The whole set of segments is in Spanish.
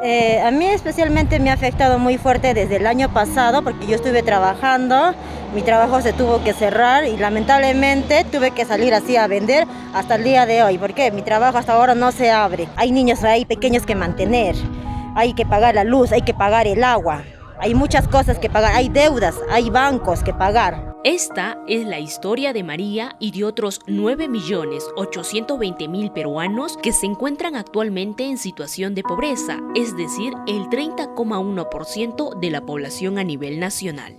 A mí especialmente me ha afectado muy fuerte desde el año pasado porque yo estuve trabajando, mi trabajo se tuvo que cerrar y lamentablemente tuve que salir así a vender hasta el día de hoy porque mi trabajo hasta ahora no se abre. Hay niños ahí pequeños que mantener, hay que pagar la luz, hay que pagar el agua, hay muchas cosas que pagar, hay deudas, hay bancos que pagar. Esta es la historia de María y de otros 9.820.000 peruanos que se encuentran actualmente en situación de pobreza, es decir, el 30,1% de la población a nivel nacional.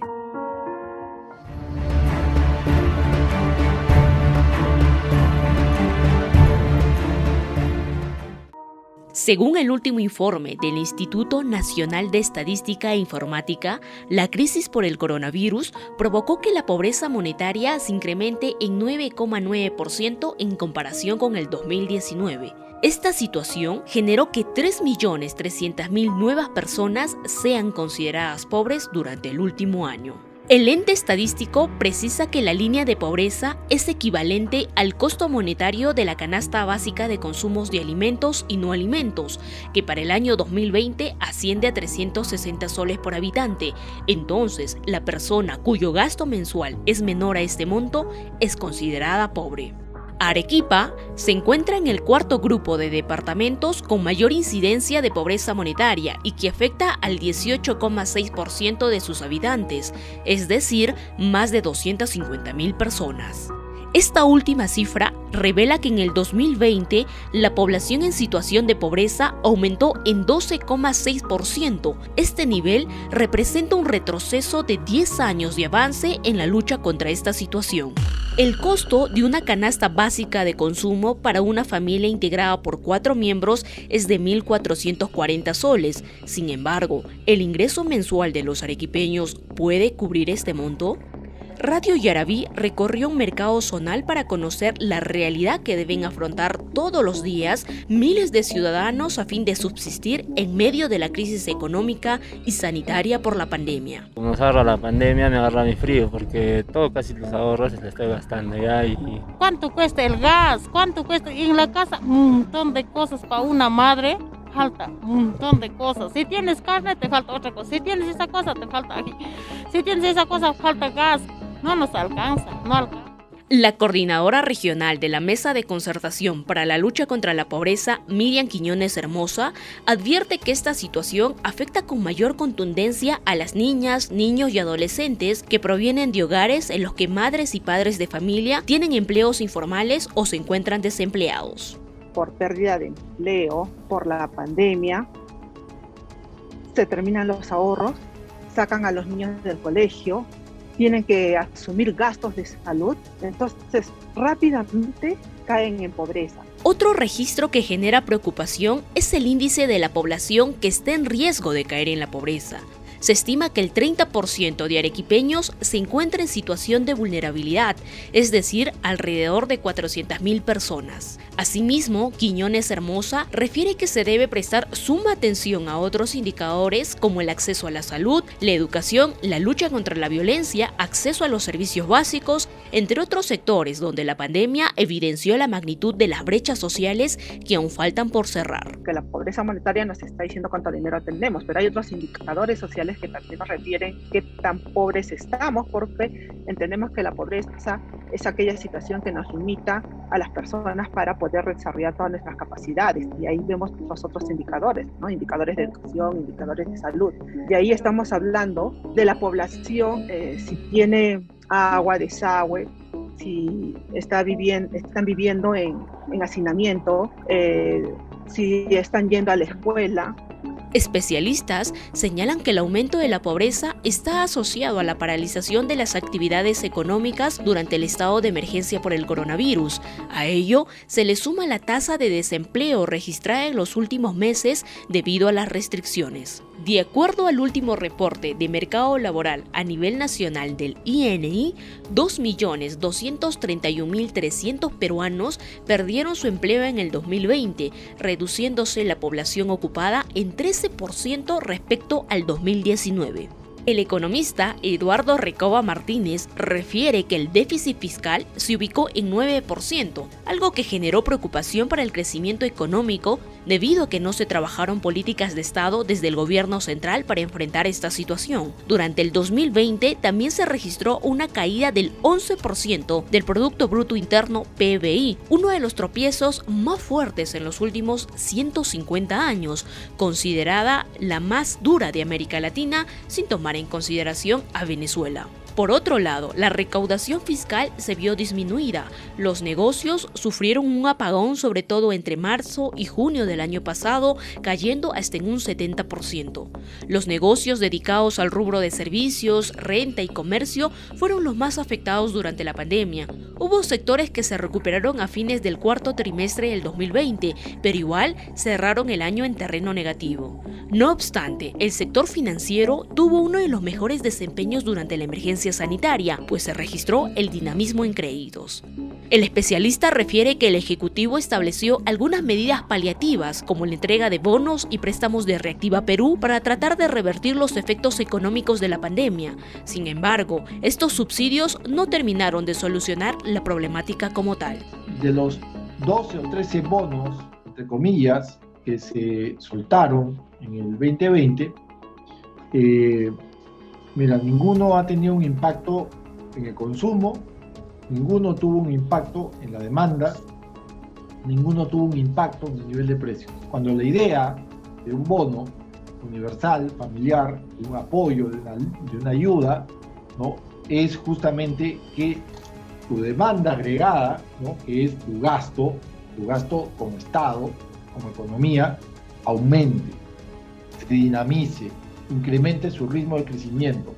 Según el último informe del Instituto Nacional de Estadística e Informática, la crisis por el coronavirus provocó que la pobreza monetaria se incremente en 9,9% en comparación con el 2019. Esta situación generó que 3.300.000 nuevas personas sean consideradas pobres durante el último año. El ente estadístico precisa que la línea de pobreza es equivalente al costo monetario de la canasta básica de consumos de alimentos y no alimentos, que para el año 2020 asciende a 360 soles por habitante. Entonces, la persona cuyo gasto mensual es menor a este monto es considerada pobre. Arequipa se encuentra en el cuarto grupo de departamentos con mayor incidencia de pobreza monetaria y que afecta al 18,6% de sus habitantes, es decir, más de 250.000 personas. Esta última cifra revela que en el 2020 la población en situación de pobreza aumentó en 12,6%. Este nivel representa un retroceso de 10 años de avance en la lucha contra esta situación. El costo de una canasta básica de consumo para una familia integrada por 4 miembros es de 1.440 soles. Sin embargo, ¿el ingreso mensual de los arequipeños puede cubrir este monto? Radio Yaraví recorrió un mercado zonal para conocer la realidad que deben afrontar todos los días miles de ciudadanos a fin de subsistir en medio de la crisis económica y sanitaria por la pandemia. Como nos agarra la pandemia, me agarra mi frío porque todo casi los ahorros se los estoy gastando ya. ¿Cuánto cuesta el gas? ¿Cuánto cuesta? Y en la casa un montón de cosas para una madre. Falta un montón de cosas. Si tienes carne, te falta otra cosa. Si tienes esa cosa, te falta aquí. Si tienes esa cosa, falta gas. No nos alcanza, no alcanza. La coordinadora regional de la Mesa de Concertación para la Lucha contra la Pobreza, Miriam Quiñones Hermosa, advierte que esta situación afecta con mayor contundencia a las niñas, niños y adolescentes que provienen de hogares en los que madres y padres de familia tienen empleos informales o se encuentran desempleados. Por pérdida de empleo, por la pandemia, se terminan los ahorros, sacan a los niños del colegio, tienen que asumir gastos de salud, entonces rápidamente caen en pobreza. Otro registro que genera preocupación es el índice de la población que está en riesgo de caer en la pobreza. Se estima que el 30% de arequipeños se encuentra en situación de vulnerabilidad, es decir, alrededor de 400.000 personas. Asimismo, Quiñones Hermosa refiere que se debe prestar suma atención a otros indicadores como el acceso a la salud, la educación, la lucha contra la violencia, acceso a los servicios básicos, entre otros sectores donde la pandemia evidenció la magnitud de las brechas sociales que aún faltan por cerrar. Que la pobreza monetaria nos está diciendo cuánto dinero tenemos, pero hay otros indicadores sociales que también nos refieren qué tan pobres estamos, porque entendemos que la pobreza es aquella situación que nos limita a las personas para poder desarrollar todas nuestras capacidades, y ahí vemos los otros indicadores, ¿no? Indicadores de educación, indicadores de salud, y ahí estamos hablando de la población, si tiene agua, desagüe, si están viviendo en hacinamiento, si están yendo a la escuela. Especialistas señalan que el aumento de la pobreza está asociado a la paralización de las actividades económicas durante el estado de emergencia por el coronavirus. A ello se le suma la tasa de desempleo registrada en los últimos meses debido a las restricciones. De acuerdo al último reporte de mercado laboral a nivel nacional del INI, 2.231.300 peruanos perdieron su empleo en el 2020, reduciéndose la población ocupada en 13% respecto al 2019. El economista Eduardo Recoba Martínez refiere que el déficit fiscal se ubicó en 9%, algo que generó preocupación para el crecimiento económico debido a que no se trabajaron políticas de Estado desde el gobierno central para enfrentar esta situación. Durante el 2020 también se registró una caída del 11% del Producto Bruto Interno PBI, uno de los tropiezos más fuertes en los últimos 150 años, considerada la más dura de América Latina sin tomar en consideración a Venezuela. Por otro lado, la recaudación fiscal se vio disminuida. Los negocios sufrieron un apagón, sobre todo entre marzo y junio del año pasado, cayendo hasta en un 70%. Los negocios dedicados al rubro de servicios, renta y comercio fueron los más afectados durante la pandemia. Hubo sectores que se recuperaron a fines del cuarto trimestre del 2020, pero igual cerraron el año en terreno negativo. No obstante, el sector financiero tuvo uno de los mejores desempeños durante la emergencia sanitaria, pues se registró el dinamismo en créditos. El especialista refiere que el Ejecutivo estableció algunas medidas paliativas, como la entrega de bonos y préstamos de Reactiva Perú para tratar de revertir los efectos económicos de la pandemia. Sin embargo, estos subsidios no terminaron de solucionar la problemática como tal. De los 12 o 13 bonos, entre comillas, que se soltaron en el 2020, ninguno ha tenido un impacto en el consumo, ninguno tuvo un impacto en la demanda, ninguno tuvo un impacto en el nivel de precios. Cuando la idea de un bono universal, familiar, de un apoyo, de una ayuda, ¿no?, es justamente que tu demanda agregada, ¿no?, que es tu gasto como Estado, como economía, aumente, se dinamice, incremente su ritmo de crecimiento.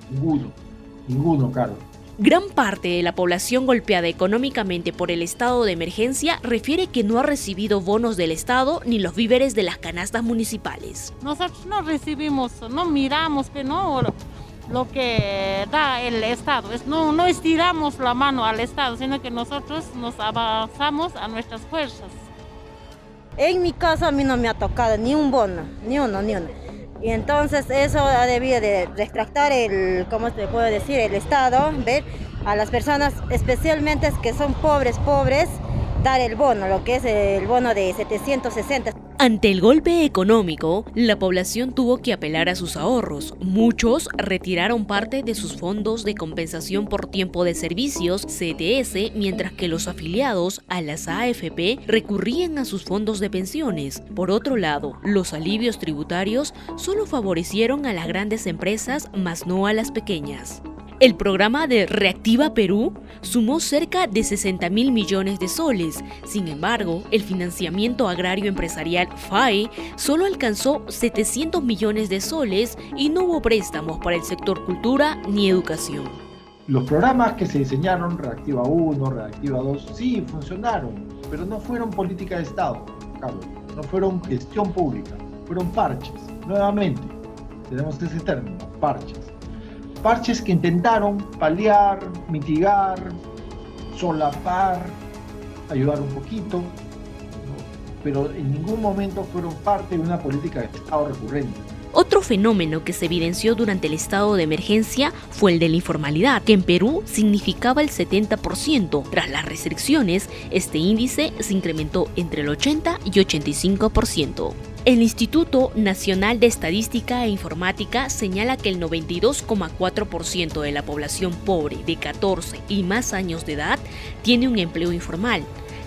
Ninguno, Carlos. Gran parte de la población golpeada económicamente por el estado de emergencia refiere que no ha recibido bonos del Estado ni los víveres de las canastas municipales. Nosotros no recibimos, no miramos que no lo que da el Estado. No estiramos la mano al Estado, sino que nosotros nos avanzamos a nuestras fuerzas. En mi caso a mí no me ha tocado ni un bono, ni uno. Y entonces eso ha debido de retractar el Estado, ver a las personas especialmente que son pobres, dar el bono, lo que es el bono de 760. Ante el golpe económico, la población tuvo que apelar a sus ahorros. Muchos retiraron parte de sus fondos de compensación por tiempo de servicios, CTS, mientras que los afiliados a las AFP recurrían a sus fondos de pensiones. Por otro lado, los alivios tributarios solo favorecieron a las grandes empresas, más no a las pequeñas. El programa de Reactiva Perú sumó cerca de 60.000 millones de soles. Sin embargo, el financiamiento agrario empresarial FAE solo alcanzó 700 millones de soles y no hubo préstamos para el sector cultura ni educación. Los programas que se diseñaron, Reactiva 1, Reactiva 2, sí funcionaron, pero no fueron política de Estado, Carlos. No fueron gestión pública, fueron parches. Nuevamente, tenemos ese término, parches. Parches que intentaron paliar, mitigar, solapar, ayudar un poquito, ¿no?, pero en ningún momento fueron parte de una política de Estado recurrente. Otro fenómeno que se evidenció durante el estado de emergencia fue el de la informalidad, que en Perú significaba el 70%. Tras las restricciones, este índice se incrementó entre el 80 y 85%. El Instituto Nacional de Estadística e Informática señala que el 92,4% de la población pobre de 14 y más años de edad tiene un empleo informal.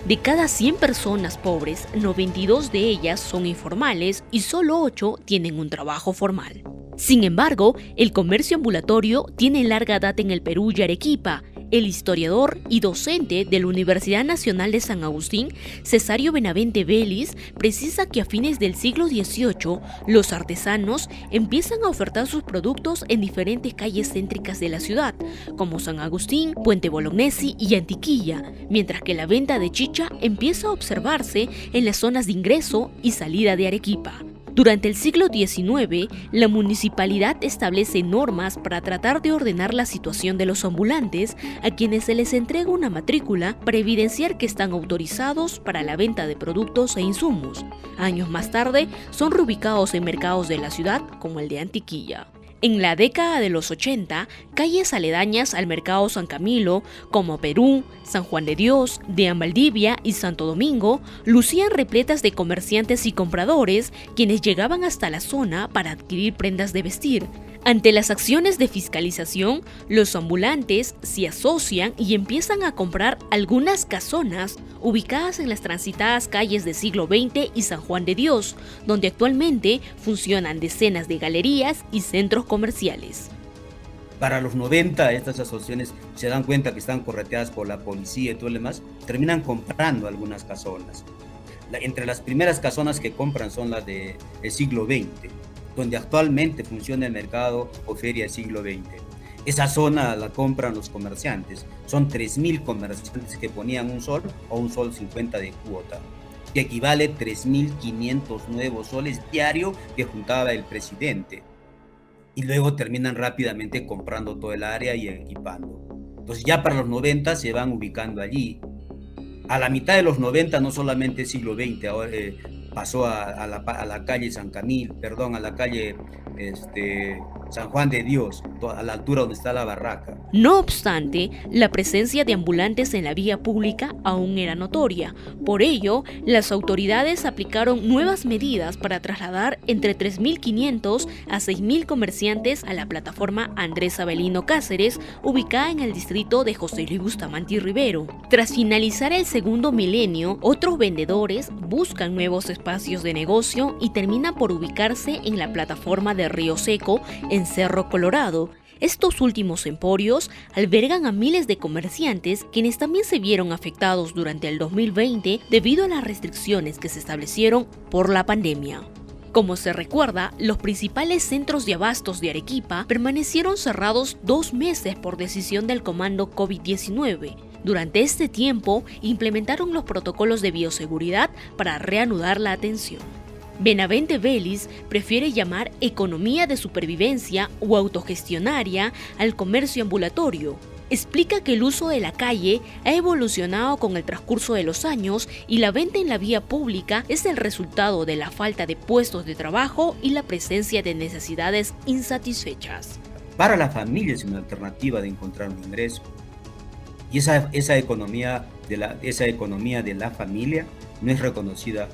De cada 100 personas pobres, 92 de ellas son informales y solo 8 tienen un trabajo formal. Sin embargo, el comercio ambulatorio tiene larga data en el Perú y Arequipa. El historiador y docente de la Universidad Nacional de San Agustín, Cesario Benavente Vélez, precisa que a fines del siglo XVIII, los artesanos empiezan a ofertar sus productos en diferentes calles céntricas de la ciudad, como San Agustín, Puente Bolognesi y Antiquilla, mientras que la venta de chicha empieza a observarse en las zonas de ingreso y salida de Arequipa. Durante el siglo XIX, la municipalidad establece normas para tratar de ordenar la situación de los ambulantes, a quienes se les entrega una matrícula para evidenciar que están autorizados para la venta de productos e insumos. Años más tarde, son reubicados en mercados de la ciudad, como el de Antiquilla. En la década de los 80, calles aledañas al mercado San Camilo, como Perú, San Juan de Dios, Deán Valdivia y Santo Domingo, lucían repletas de comerciantes y compradores quienes llegaban hasta la zona para adquirir prendas de vestir. Ante las acciones de fiscalización, los ambulantes se asocian y empiezan a comprar algunas casonas ubicadas en las transitadas calles de Siglo XX y San Juan de Dios, donde actualmente funcionan decenas de galerías y centros comerciales. Para los 90, estas asociaciones se dan cuenta que están correteadas por la policía y todo lo demás, terminan comprando algunas casonas. Entre las primeras casonas que compran son las del siglo XX, donde actualmente funciona el mercado o feria del siglo XX. Esa zona la compran los comerciantes. Son 3.000 comerciantes que ponían un sol o un sol 50 de cuota, que equivale a 3.500 nuevos soles diarios que juntaba el presidente. Y luego terminan rápidamente comprando todo el área y equipando. Entonces ya para los 90 se van ubicando allí. A la mitad de los 90, no solamente el siglo XX, ahora pasó a la calle San Camilo, perdón, a la calle San Juan de Dios, a la altura donde está la barraca. No obstante, la presencia de ambulantes en la vía pública aún era notoria. Por ello, las autoridades aplicaron nuevas medidas para trasladar entre 3.500 a 6.000 comerciantes a la plataforma Andrés Avelino Cáceres, ubicada en el distrito de José Luis Bustamante y Rivero. Tras finalizar el segundo milenio, otros vendedores buscan nuevos espacios de negocio y terminan por ubicarse en la plataforma de Río Seco, en Cerro Colorado. Estos últimos emporios albergan a miles de comerciantes quienes también se vieron afectados durante el 2020 debido a las restricciones que se establecieron por la pandemia. Como se recuerda, los principales centros de abastos de Arequipa permanecieron cerrados 2 meses por decisión del Comando COVID-19. Durante este tiempo, implementaron los protocolos de bioseguridad para reanudar la atención. Benavente Vélez prefiere llamar economía de supervivencia o autogestionaria al comercio ambulatorio. Explica que el uso de la calle ha evolucionado con el transcurso de los años y la venta en la vía pública es el resultado de la falta de puestos de trabajo y la presencia de necesidades insatisfechas. Para la familia es una alternativa de encontrar un ingreso. Y esa economía de la familia no es reconocida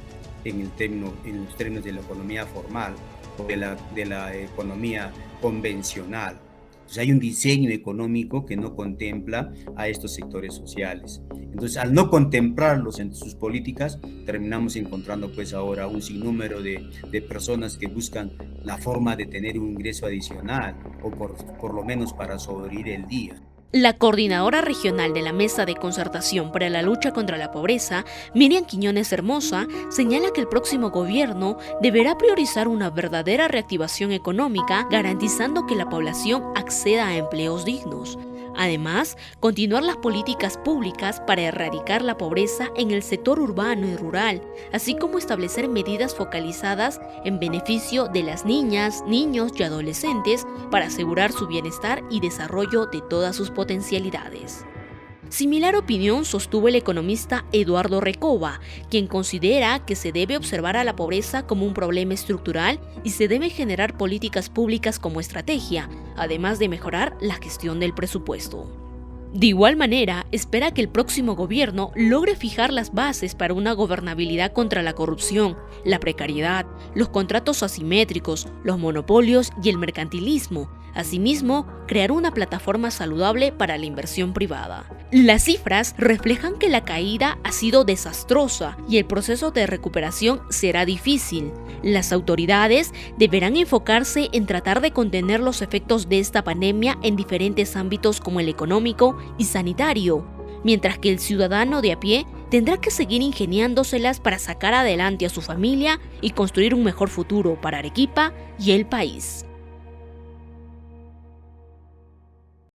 en los términos de la economía formal o de la economía convencional. Entonces hay un diseño económico que no contempla a estos sectores sociales. Entonces, al no contemplarlos en sus políticas, terminamos encontrando pues ahora un sinnúmero de personas que buscan la forma de tener un ingreso adicional o por lo menos para sobrevivir el día. La coordinadora regional de la Mesa de Concertación para la Lucha contra la Pobreza, Miriam Quiñones Hermosa, señala que el próximo gobierno deberá priorizar una verdadera reactivación económica, garantizando que la población acceda a empleos dignos. Además, continuar las políticas públicas para erradicar la pobreza en el sector urbano y rural, así como establecer medidas focalizadas en beneficio de las niñas, niños y adolescentes para asegurar su bienestar y desarrollo de todas sus potencialidades. Similar opinión sostuvo el economista Eduardo Recoba, quien considera que se debe observar a la pobreza como un problema estructural y se deben generar políticas públicas como estrategia, además de mejorar la gestión del presupuesto. De igual manera, espera que el próximo gobierno logre fijar las bases para una gobernabilidad contra la corrupción, la precariedad, los contratos asimétricos, los monopolios y el mercantilismo. Asimismo, crear una plataforma saludable para la inversión privada. Las cifras reflejan que la caída ha sido desastrosa y el proceso de recuperación será difícil. Las autoridades deberán enfocarse en tratar de contener los efectos de esta pandemia en diferentes ámbitos como el económico y sanitario, mientras que el ciudadano de a pie tendrá que seguir ingeniándoselas para sacar adelante a su familia y construir un mejor futuro para Arequipa y el país.